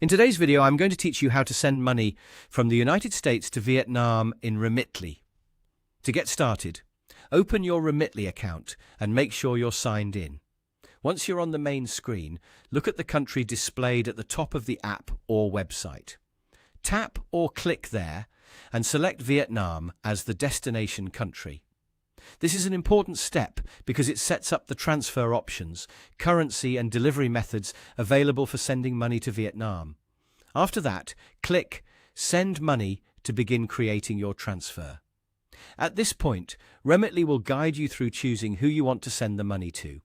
In today's video, I'm going to teach you how to send money from the United States to Vietnam in Remitly. To get started, open your Remitly account and make sure you're signed in. Once you're on the main screen, look at the country displayed at the top of the app or website. Tap or click there and select Vietnam as the destination country. This is an important step because it sets up the transfer options, currency and delivery methods available for sending money to Vietnam. After that, click Send Money to begin creating your transfer. At this point, Remitly will guide you through choosing who you want to send the money to.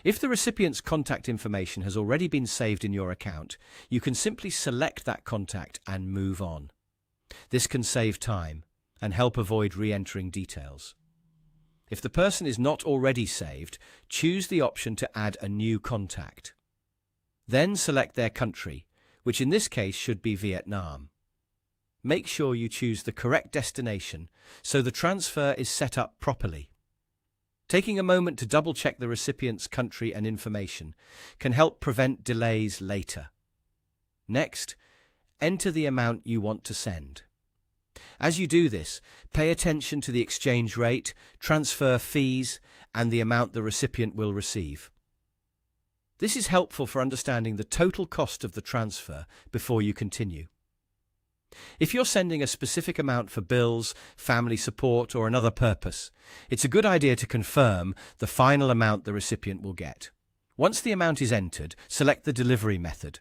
If the recipient's contact information has already been saved in your account, you can simply select that contact and move on. This can save time and help avoid re-entering details. If the person is not already saved, choose the option to add a new contact. Then select their country, which in this case should be Vietnam. Make sure you choose the correct destination so the transfer is set up properly. Taking a moment to double-check the recipient's country and information can help prevent delays later. Next, enter the amount you want to send. As you do this, pay attention to the exchange rate, transfer fees, and the amount the recipient will receive. This is helpful for understanding the total cost of the transfer before you continue. If you're sending a specific amount for bills, family support, or another purpose, it's a good idea to confirm the final amount the recipient will get. Once the amount is entered, select the delivery method.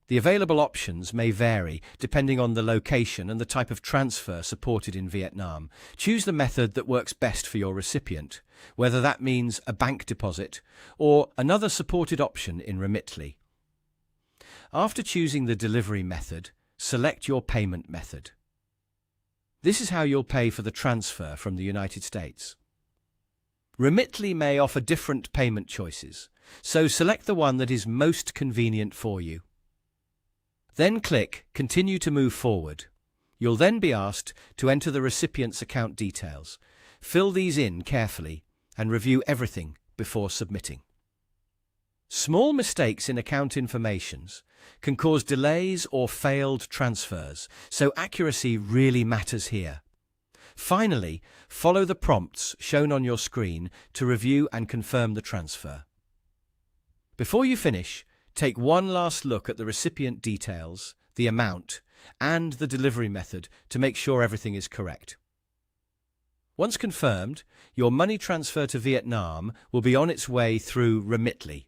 The available options may vary depending on the location and the type of transfer supported in Vietnam. Choose the method that works best for your recipient, whether that means a bank deposit or another supported option in Remitly. After choosing the delivery method, select your payment method. This is how you'll pay for the transfer from the United States. Remitly may offer different payment choices, so select the one that is most convenient for you. Then click Continue to move forward. You'll then be asked to enter the recipient's account details. Fill these in carefully and review everything before submitting. Small mistakes in account information can cause delays or failed transfers, so accuracy really matters here. Finally, follow the prompts shown on your screen to review and confirm the transfer. Before you finish, take one last look at the recipient details, the amount, and the delivery method to make sure everything is correct. Once confirmed, your money transfer to Vietnam will be on its way through Remitly.